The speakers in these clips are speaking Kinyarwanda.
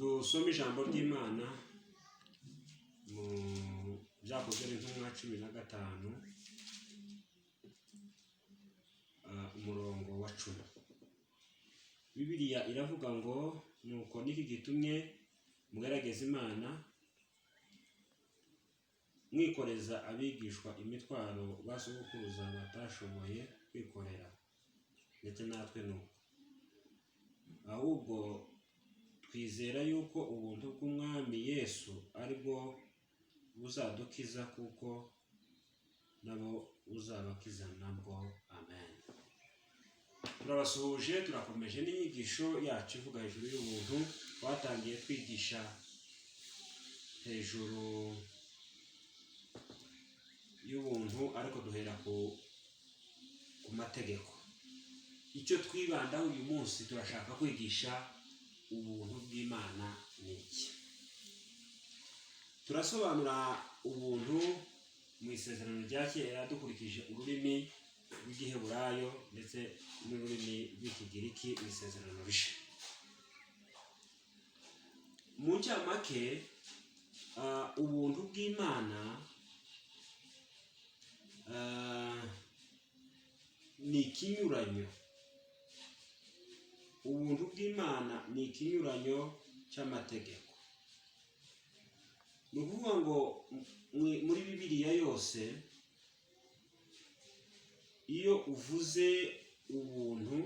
Dusome ijambo ry'Imana mu Byakozwe n'Intumwa 15 umurongo wa 10. Bibiliya iravuga ngo nuko niki gitumye mugerageza Imana mwikoreza abigishwa imitwaro basokuruza batashoboye kwikorera, ndetse natwe nuko. Ahubwo twizera yuko ubuntu bw'Umwami Yesu aribwo buzadukiza, kuko nabo uzabakiza nabwo. Amen. Turabasuhuje, turakomeje n'inyigisho yacu ivuga hejuru y'ubuntu. Twatangiye kwigisha hejuru y'ubuntu, ariko duhera ku mategeko. Icyo twibandaho uyu munsi, turashaka kwigisha ubuntu bw'Imana ni iki. Turasobanura ubuntu mu Isezerano rya Kera dukurikije ururimi rw'Igiheburayo ndetse n'ururimi rw'Ikigiriki mu Isezerano Rishya. Mu ncamake, ubuntu bw'Imana ni ikinyuranyo. Ubuntu bw'Imana ni ikinyuranyo cy'amategeko. Ni ukuvuga ngo muri Bibiliya yose, iyo uvuze ubuntu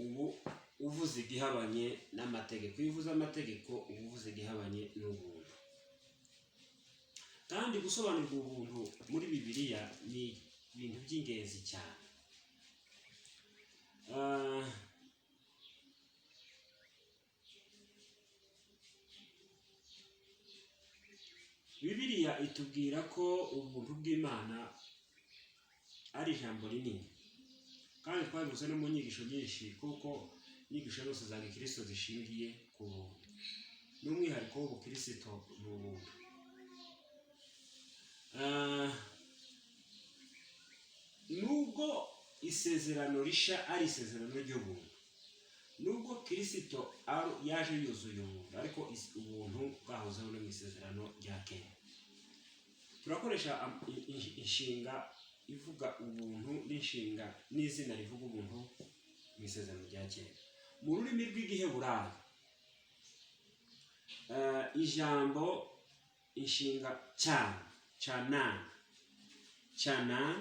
ubu uvuze igihabanye n'amategeko. Iyo uvuze amategeko uba uvuze igihabanye n'ubuntu. Kandi gusobanurwa ubuntu muri Bibiliya ni ibintu by'ingenzi cyane. Bibiliya itubwira ko ubuntu bw'Imana ari ijambo rinini, kandi twabivuze no mu nyigisho nyinshi, kuko inyigisho zose za Gikristo zishingiye ku buntu. N'umwihariko w'ubukristo ni ubuntu. Nubwo isezerano rishya ari isezerano ry'ubuntu, nubwo Kristo yaje yuzuye ubuntu, ariko ubuntu bwahozeho no mu isezerano rya Kera. Turakoresha inshinga ivuga ubuntu n'inshinga n'izina rivuga ubuntu mu isezerano rya Kera. Mu rurimi rw'Igiheburayo, ijambo inshinga Chanan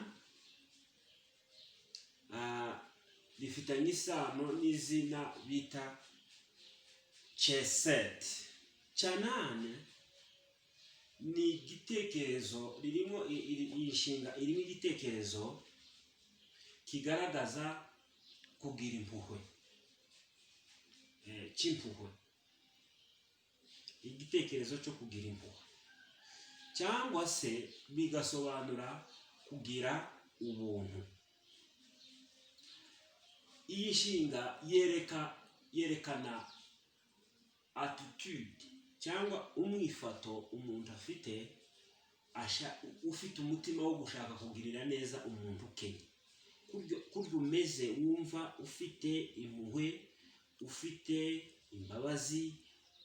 rifitanye isano n'izina bita Chesed. Chanan ni igitekerezo ririmo inshinga irimo igitekerezo kigaragaza kugira impuhwe, cy'impuhwe, igitekerezo cyo kugira impuhwe, cyangwa se bigasobanura kugira ubuntu. Iyi nshinga yerekana attitude cyangwa umwifato umuntu afite, ufite umutima wo gushaka kugirira neza umuntu ukennye. Kurya umeze, wumva ufite impuhwe, ufite imbabazi,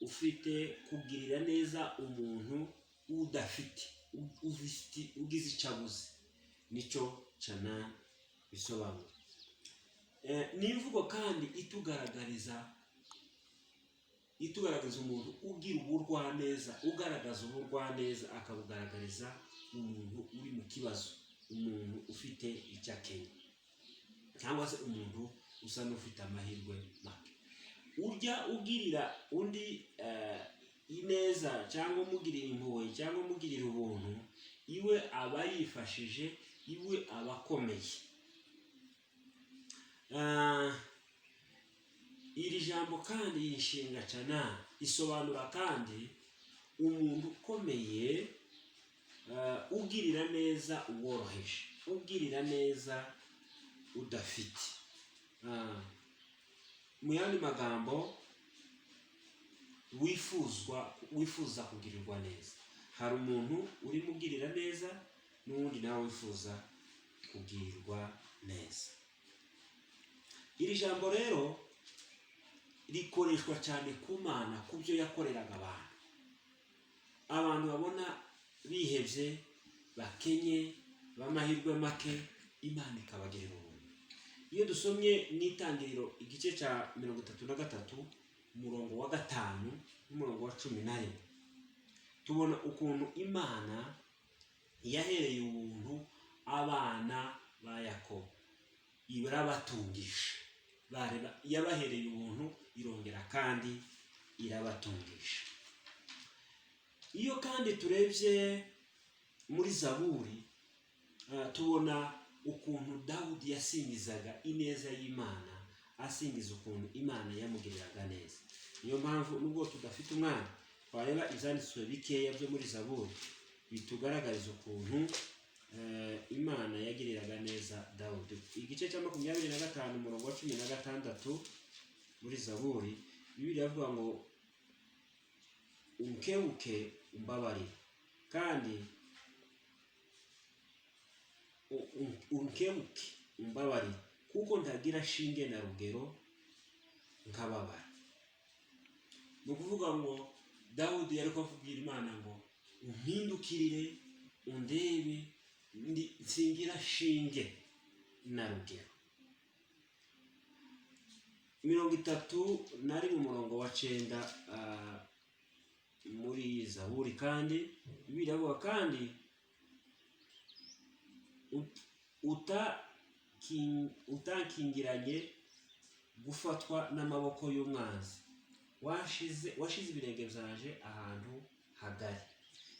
ufite kugirira neza umuntu udafite, ugize icyo abuze. Nicyo Chanan bisobanura. Ni imvugo kandi itugaragariza umuntu ugira ubugwaneza, ugaragaza ubugwaneza, akabugaragariza umuntu uri mu kibazo, umuntu ufite icyo akeneye, cyangwa se umuntu usa n'ufite amahirwe make. Urya ugirira undi ineza, cyangwa umugirira impuhwe, cyangwa umugirira ubuntu, iwe aba yifashije, iwe aba akomeye. Iri jambo kandi, iyi nshinga Chanan, isobanura kandi umuntu ukomeye, ugirira neza uworoheje, ugirira neza udafite. Mu yandi magambo, wifuza kugirirwa neza. Hari umuntu urimo ugirira neza, n'uwundi nawe wifuza kugirirwa neza. Iri jambo rero rikoreshwa cyane ku Mana ku byo yakoreraga abantu. Abantu babona bihebye, bakenye, b'amahirwe make, Imana ikabagirira ubuntu. Iyo dusomye n'Itangiriro igice cya 33 umurongo wa 5 n'umurongo wa 11, tubona ukuntu Imana yahereye ubuntu abana ba Yakobo, irabatungisha. Yabahereye ubuntu irongera kandi irabatungisha. Iyo kandi turebye muri Zaburi, tubona ukuntu Dawudi yasingizaga ineza y'Imana, asingiza ukuntu Imana yamugiriraga neza. Niyo mpamvu nubwo tudafite umwana, twareba ibyanditswe bikeya byo muri Zaburi bitugaragariza ukuntu Imana yagiriraga neza Dawudi. Igice cya 25 umurongo wa 16 muri Zaburi, Bibiliya ivuga ngo unkebuke umbabarire, kandi unkebuke umbabarire, kuko ntagira shinge na rugero nkababara. Ni ukuvuga ngo Dawudi yari kuvugira Imana ngo umpindukirire undebe, nsingira shinge na rugero. 31 umurongo wa 9 muri Zaburi, kandi Bibiliya ivuga kandi utakingiranye gufatwa n'amaboko y'umwanzi, washize ibirenge byaje ahantu hagari.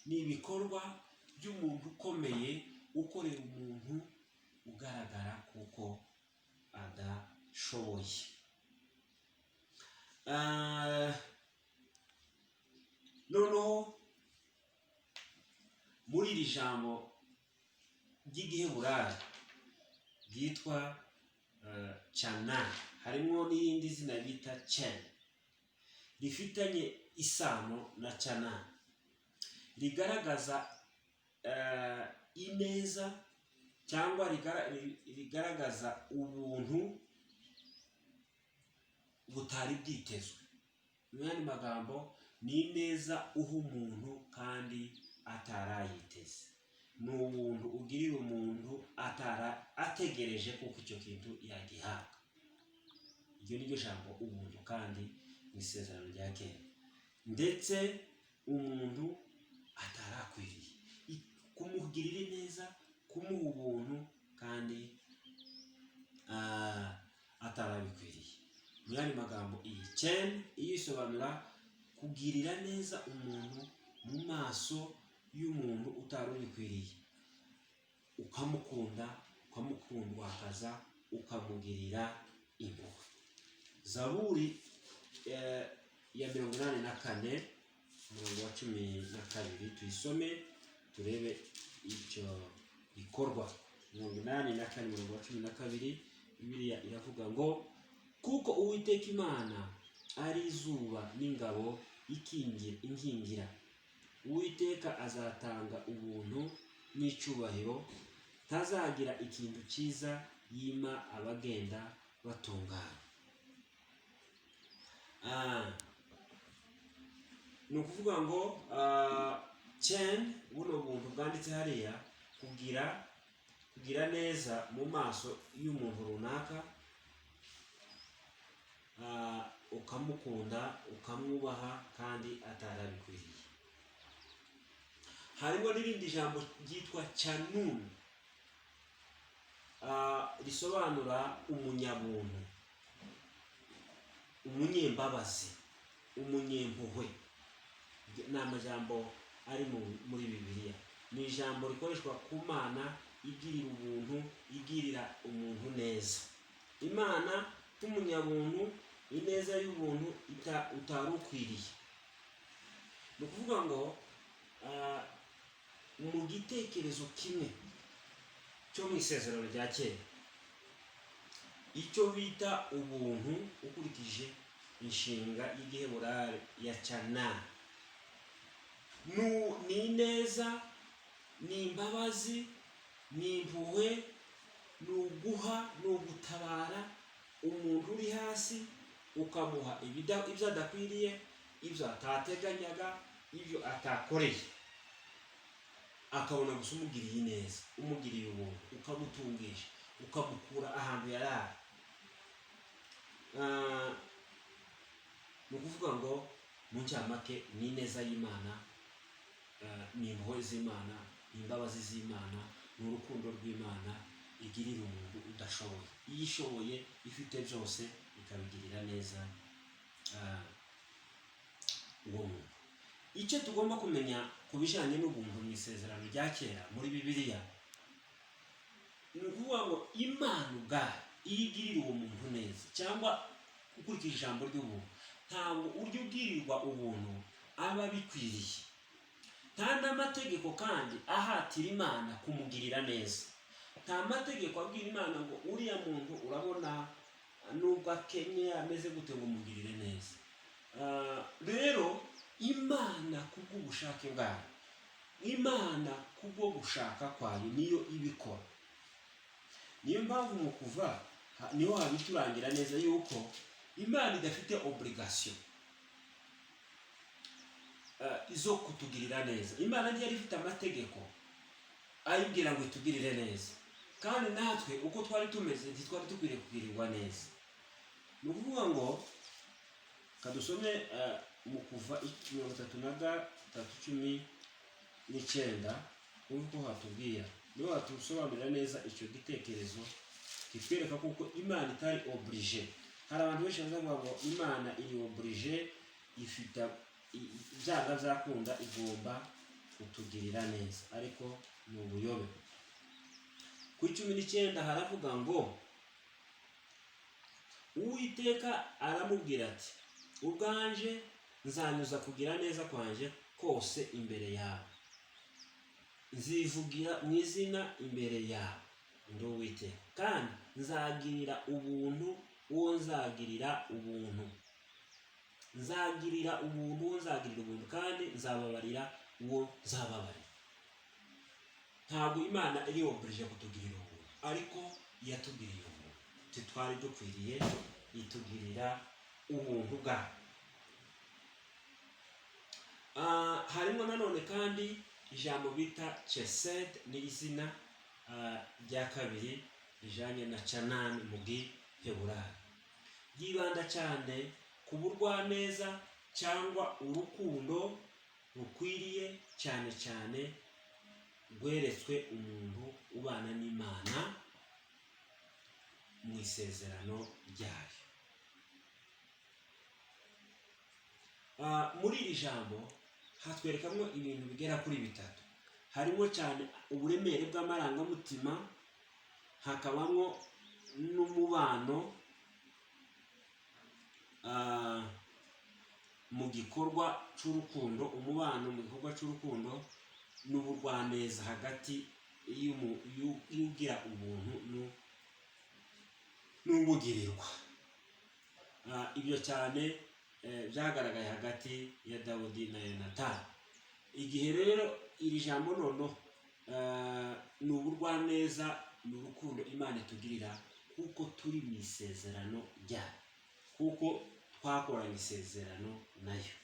Ni ibikorwa by'umuntu ukomeye ukorera umuntu ugaragara kuko adashoboye. Noneho muri iri jambo ry'igiheburayi ryitwa Chana, harimo n'irindi zina bita Chen, rifitanye isano na Chana, rigaragaza ineza cyangwa rigaragaza ubuntu butari bwitezwe. Mu yandi magambo, ni ineza uha umuntu kandi atarayiteze. Ni ubuntu ugirira umuntu ategereje kuko icyo kintu yagihabwa. Iryo ni ryo jambo ubuntu kandi mu Isezerano rya Kera. Ndetse umuntu atarakwiriye kumugirira neza, kumuha ubuntu kandi atarabikwiriye. Mu yandi magambo, iyi Chen iyo isobanura kugirira neza umuntu mu maso y'umuntu utari ubikwiriye, ukamukundwakaza, ukamugirira impuhwe. Zaburi ya 84 umurongo wa 12 tuyisome turebe icyo gikorwa. 84 umurongo wa 12, Bibiliya iravuga ngo kuko Uwiteka Imana ari izuba n'ingabo inkingira, Uwiteka azatanga ubuntu n'icyubahiro, ntazagira ikintu cyiza yima abagenda batungana. Ni ukuvuga ngo Chen, buno buntu bwanditse hariya, kugira neza mu maso y'umuntu runaka, ukamukunda, ukamwubaha kandi atarabikwiriye. Harimo n'irindi jambo ryitwa Chanun, risobanura umunyabuntu, umunyembabazi, umunyempuhwe. Ni amajambo ari muri Bibiliya. Ni ijambo rikoreshwa ku Mana igirira ubuntu, igirira umuntu neza. Imana nk'umunyabuntu, ineza y'ubuntu utari ukwiriye. Ni ukuvuga ngo mu gitekerezo kimwe cyo mu Isezerano rya Kera, icyo bita ubuntu ukurikije inshinga y'igiheburayi ya Chana, ni ineza, ni imbabazi, ni impuhwe, ni uguha, ni ugutabara umuntu uri hasi, ukamuha ibyo adakwiriye, ibyo atateganyaga, ibyo atakoreye, akabona gusa umugiriye neza, umugiriye ubuntu, ukamutungisha, ukamukura ahantu yari ari. Ni ukuvuga ngo mu ncamake ni ineza y'Imana, ni impuhwe z'Imana, ni imbabazi z'Imana, ni urukundo rw'Imana igirira umuntu udashoboye. Iyo ishoboye ifite byose ikabigirira neza uwo muntu. Icyo tugomba kumenya ku bijyanye n'ubuntu mu isezerano rya kera muri Bibiliya, ni ukuvuga ngo Imana ubwayo iyo igirira uwo muntu neza, cyangwa ukurikije ijambo ry'ubuntu, ntabwo uryo ubwirirwa ubuntu aba bikwiriye. Nta n'amategeko kandi ahatira Imana kumugirira neza. Nta mategeko abwira Imana ngo uriya muntu urabona nubwo akenye ameze gute ngo umugirire neza. Rero Imana kubw'ubushake bwayo, Imana kubwo gushaka kwayo niyo ibikora. Niyo mpamvu mu kuva niho habiturangira neza yuko Imana idafite obligation zo kutugirira neza. Imana ntiyari ifite amategeko ayibwira ngo itugirire neza, kandi natwe uko twari tumeze ntitwari dukwiriye kugirirwa neza. Ni ukuvuga ngo kadusome mu kuva 33:19 uko hatubwira, niho hatusobanurira neza icyo gitekerezo kitwereka kuko Imana itari oblige. Hari abantu benshi bavuga ngo Imana iri oblige, ifite byanga byakunda igomba kutugirira neza, ariko ni ubuyobe. Ku 19 haravuga ngo Uwiteka aramubwira ati, ubwanje nzanyuza kugira neza kwanje kose imbere yawe, nzivugira mu izina imbere yawe ndi Uwiteka, kandi nzagirira ubuntu uwo nzagirira ubuntu, nzagirira ubuntu uwo nzagirira ubuntu, kandi nzababarira uwo nzababarira. Ntabwo Imana iri oblige kutugirira ubuntu, ariko yatugiriye ubuntu. Twari dukwiriye itugirira ubuntu bwayo. Harimo nanone kandi ijambo bita chesed, ni izina rya kabiri rijanye na canani mu Giheburayo, ryibanda cyane ku burwaneza cyangwa urukundo rukwiriye cyane cyane rweretswe umuntu ubana n'Imana mu isezerano ryayo. Muri iri jambo hatwerekamwo ibintu bigera kuri bitatu. Harimo cyane uburemere bw'amarangamutima, hakabamo n'umubano mu gikorwa cy'urukundo, umubano mu gikorwa cy'urukundo n'uburwaneza hagati y'ugira ubuntu n'ubugirirwa. Ibyo cyane byagaragaye hagati ya Dawudi na Yonatani. Igihe rero iri jambo noneho ni uburwaneza, ni urukundo Imana itugirira kuko turi mu isezerano ryayo, kuko twakoranye isezerano nayo.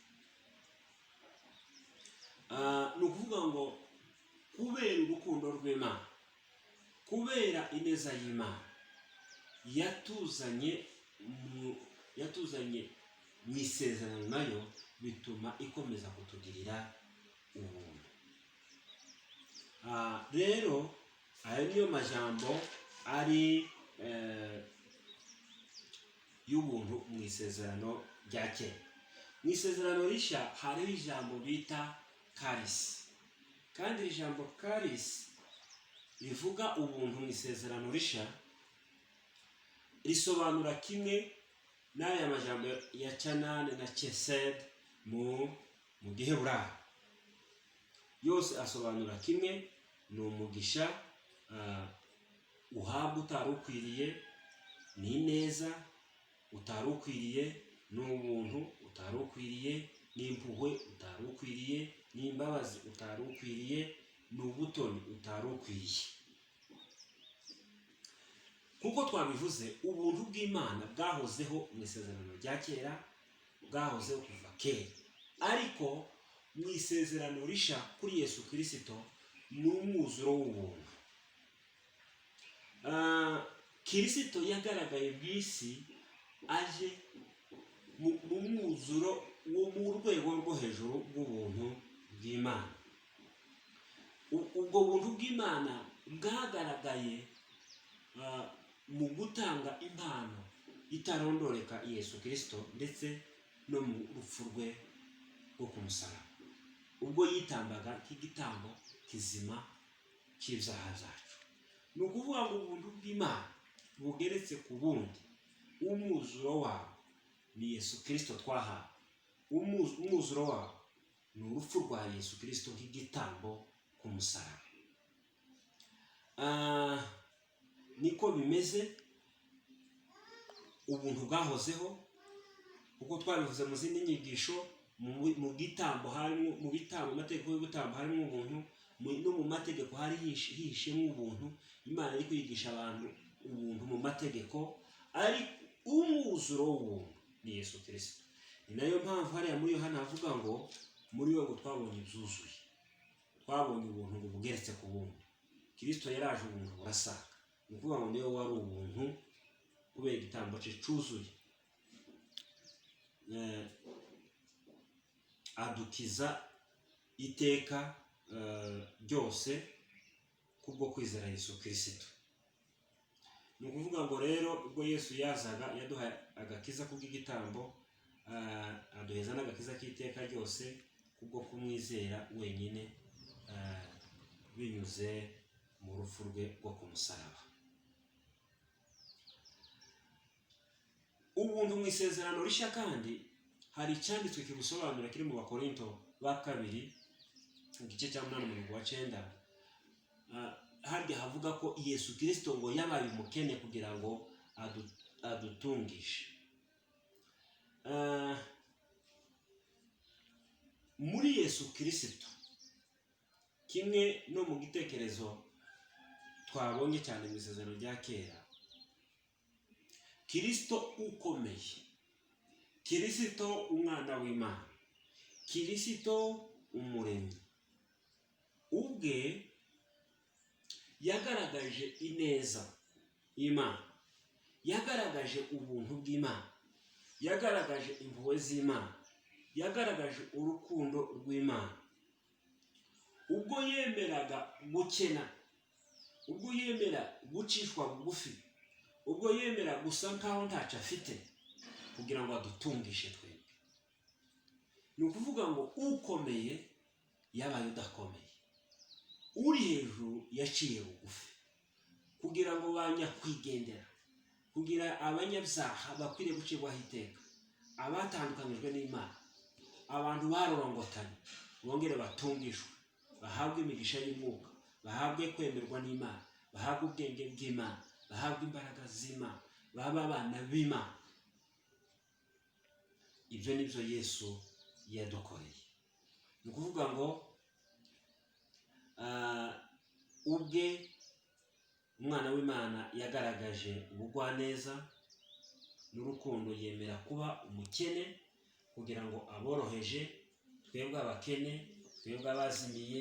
Ni ukuvuga ngo kubera urukundo rw'Imana, kubera ineza y'Imana yatuzanye mu isezerano nayo, bituma ikomeza kutugirira ubuntu. Rero ayo niyo majambo ari y'ubuntu mu isezerano rya kera. Mu isezerano rishya hariho ijambo bita karisi, kandi iri jambo karisi rivuga ubuntu mu isezerano rishya risobanura kimwe n'aya majambo ya canane na chesed mu Giheburayo. Yose asobanura kimwe, ni umugisha uhabwa utari ukwiriye, ni ineza utari ukwiriye, ni ubuntu utari ukwiriye, ni impuhwe utari ukwiriye, ni imbabazi utari ukwiriye, ni ubutoni utari ukwiriye. kuko twabivuze ubuntu bw'Imana bwahozeho mu isezerano rya kera, bwahozeho kuva kera, ariko mu isezerano risha kuri Yesu Kristo ni umwuzuro w'ubuntu. Kristo yagaragaye mu isi aje mu mwuzuro wo mu rwego rwo hejuru bw'ubuntu bw'Imana. Ubwo buntu bw'Imana bwagaragaye mu gutanga impano itarondoreka Yesu Kristo, ndetse no mu rupfu rwe rwo ku musaraba, ubwo yitambaga nk'igitambo kizima cy'ibyaha byacu. Ni ukuvuga ngo ubuntu bw'Imana bugeretse ku bundi, umwuzuro wawo ni Yesu Kristo twahawe. Umwuzuro wawo ni urupfu rwa Yesu Kristo nk'igitambo ku musaraba. Niko bimeze, ubuntu bwahozeho, kuko twabivuze mu zindi nyigisho. Mu gitambo harimo, mu bitambo, amategeko y'ubutambo harimo ubuntu, no mu mategeko hari hishemo ubuntu. Imana iri kwigisha abantu ubuntu mu mategeko, ari umwuzuro w'ubuntu ni Yesu Kristo. Ni nayo mpamvu hariya muri Yohana havuga ngo muri we ngo twabonye ibyuzuye, twabonye ubuntu ngo bugeretse ku bundi. Kristo yaraje ubuntu burasaga, ni ukuvuga ngo niwe wari ubuntu kubera igitambo cye cyuzuye. Adukiza iteka ryose kubwo kwizera Yesu Kristo. Ni ukuvuga ngo rero ubwo Yesu yazaga yaduhaye agakiza kubw'igitambo, aduheza n'agakiza k'iteka ryose kubwo kumwizera wenyine, binyuze mu rupfu rwe rwo ku musaraba. Ubuntu mu isezerano rishya kandi hari icyanditswe kibusobanura, kiri mu Bakorinto ba kabiri igice cya 8:9. Harya havuga ko Yesu Kristo ngo yabaye umukene kugira ngo adutungishe. Muri Yesu Kristo, kimwe no mu gitekerezo twabonye cyane mu isezerano rya kera, Kristo ukomeye, Kristo umwana w'Imana, Kristo umuremyi, ubwe yagaragaje ineza y'Imana, yagaragaje ubuntu bw'Imana, yagaragaje impuhwe z'Imana, yagaragaje urukundo rw'Imana. Ubwo yemeraga gukena, ubwo yemera gucishwa bugufi, ubwo yemera gusa nkaho ntacyo afite kugira ngo adutungishe twebwe. Ni ukuvuga ngo ukomeye yabaye udakomeye, uri hejuru yaciye bugufi kugira ngo banyakwigendera, kugira abanyabyaha bakwiriye gucirwaho iteka, abatandukanijwe n'Imana, abantu barorongotanye bongere batungishwe, bahabwe imigisha y'umwuka, bahabwe kwemerwa n'Imana, bahabwe ubwenge bw'Imana, bahabwe imbaraga z'Imana, baba abana b'Imana. Ibyo nibyo Yesu yadukoreye. Ni ukuvuga ngo ubwe umwana w'Imana yagaragaje ubugwaneza n'urukundo, yemera kuba umukene kugira ngo aboroheje twebwe abakene, twebwe abazimiye,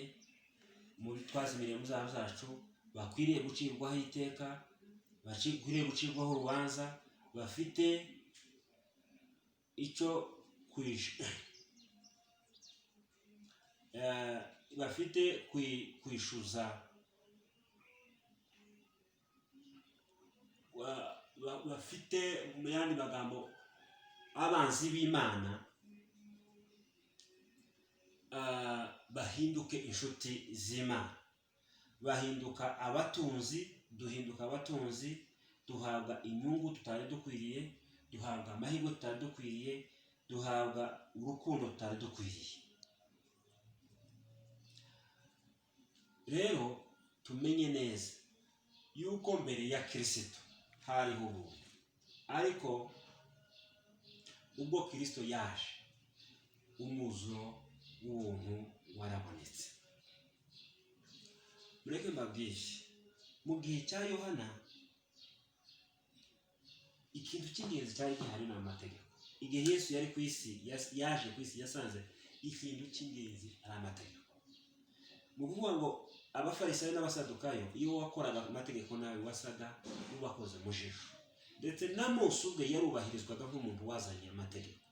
twazimiriye mu byaha byacu, bakwiriye gucirwaho iteka, bakwiriye gucirwaho urubanza, bafite icyo bafite kwishyuza, bafite mu yandi magambo abanzi b'Imana bahinduke inshuti z'Imana, bahinduka abatunzi, duhinduka abatunzi, duhabwa inyungu tutari dukwiriye, duhabwa amahirwe tutari dukwiriye, duhabwa urukundo tutari dukwiriye. Rero tumenye neza yuko mbere ya Kristo hariho ubuntu, ariko ubwo Kristo yaje umwuzuro w'ubuntu warabonetse. Mureke mbabwire, mu gihe cya Yohana ikintu cy'ingenzi cyari gihari ni amategeko. Igihe Yesu yari ku isi, yaje ku isi, yasanze ikintu cy'ingenzi ari amategeko. Mu kuvuga ngo abafarisayo n'abasadukayo iyo wakoraga amategeko nawe wasaga n'ubakoze mu jisho, ndetse na Mose ubwe yarubahirizwaga nk'umuntu wazanye amategeko.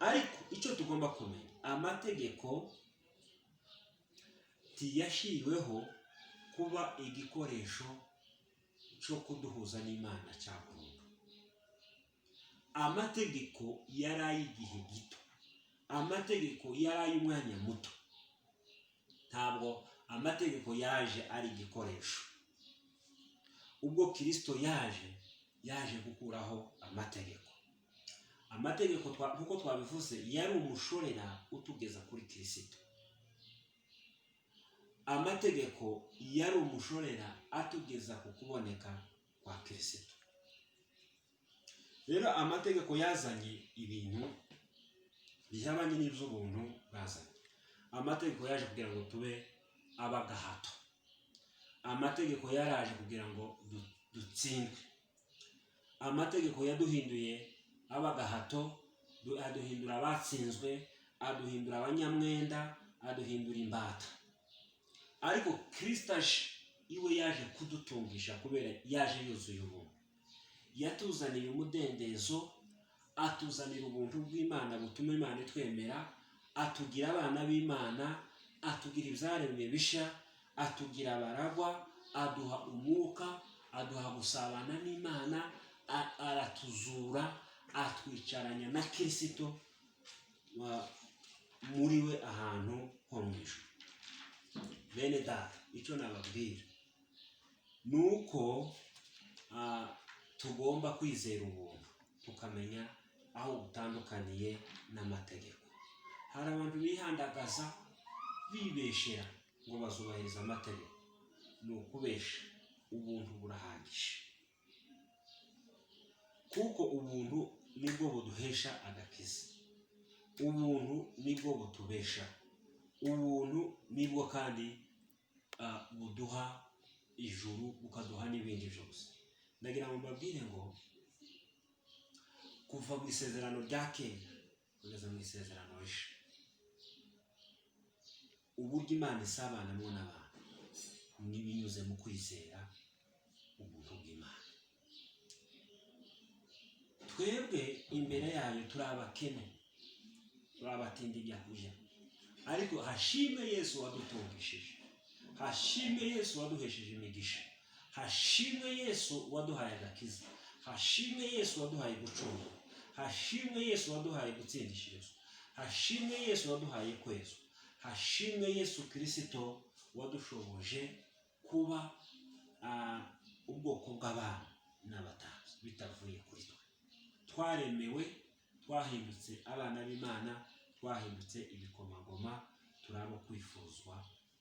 Ariko icyo tugomba kumenya, amategeko tiyashyiriweho kuba igikoresho cyo kuduhuza n'Imana cya burundu. Amategeko yari ay'igihe gito, amategeko yari ay'umwanya muto. Ntabwo amategeko yaje ari igikoresho. Ubwo Kristo yaje gukuraho amategeko. Amategeko nk'uko twabivuze yari umushorera utugeza kuri Kristo. Amategeko yari umushorera atugeza ku kuboneka kwa Kristo. Rero amategeko yazanye ibintu bihabanye n'iby'ubuntu bazanye. Amategeko yaje kugira ngo tube abagahato. Amategeko yaraje kugira ngo dutsindwe. Amategeko yaduhinduye abagahato, aduhindura abatsinzwe, aduhindura abanyamwenda, aduhindura imbata. Ariko Kristo iwe yaje kudutungisha kubera yaje yuzuye ubuntu. Yatuzaniye umudendezo, atuzanira ubuntu bw'Imana butuma Imana itwemera, atugira abana b'Imana, atugira ibyaremwe bisha, atugira abaragwa, aduha umwuka, aduha gusabana n'Imana, aratuzura, atwicaranya na Kristo muri we ahantu ho mu ijuru. Bene data, icyo nababwira ni uko tugomba kwizera ubuntu, tukamenya aho butandukaniye n'amategeko. Hari abantu bihandagaza bibeshera ngo bazubahiriza amategeko. Ni ukubesha. Ubuntu burahagije, kuko ubuntu nibwo buduhesha agakiza. Ubuntu nibwo butubesha. Ubuntu nibwo kandi buduha ijuru, bukaduha n'ibindi byose. Ndagira ngo mbabwire ngo kuva mu isezerano rya kera kugeza mu isezerano rishya, uburyo Imana isabanamo n'abantu ni binyuze mu kwizera ubuntu bw'Imana. Twebwe imbere yayo turi abakene, turi abatindi bya kurya, ariko hashime Yesu wadutungishije, hashime Yesu waduhesheje imigisha, hashimwe Yesu waduhaye agakiza, hashimwe Yesu waduhaye gucungura, hashimwe Yesu waduhaye gutsindishirizwa, hashimwe Yesu waduhaye kwezwa, hashimwe Yesu Kristo wadushoboje kuba ubwoko bw'abana n'abatambyi bitavuye kuri twe. Twaremewe, twahindutse abana b'Imana, twahindutse ibikomangoma, turabo kwifuzwa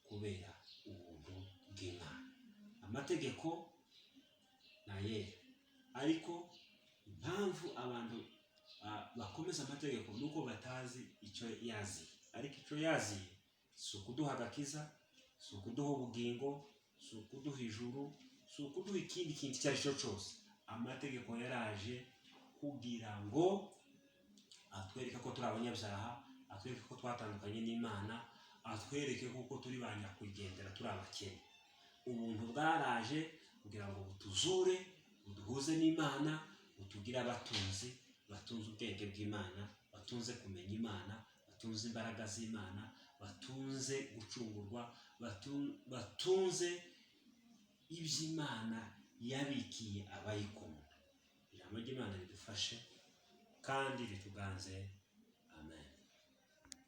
kubera ubuntu bw'Imana. Amategeko nayera, ariko impamvu abantu bakomeza amategeko nuko batazi icyo yaziye. Ariko icyo yaziye si ukuduha agakiza, si ukuduha ubugingo, si ukuduha ijuru, si ukuduha ikindi kintu icyo ari cyo cyose. Amategeko yaraje kugira ngo atwereke ko turi abanyabyaha, atwereke ko twatandukanye n'Imana, atwereke kuko turi ba nyakwigendera, turi abakene. Ubuntu bwaraje kugira ngo butuzure, buduhuze n'Imana, butugire abatunzi, batunze ubwenge bw'Imana, batunze kumenya Imana, batunze imbaraga z'Imana, batunze gucungurwa, batunze iby'Imana yabikiye abayikunda. Ijambo ry'Imana ridufashe kandi rituganze.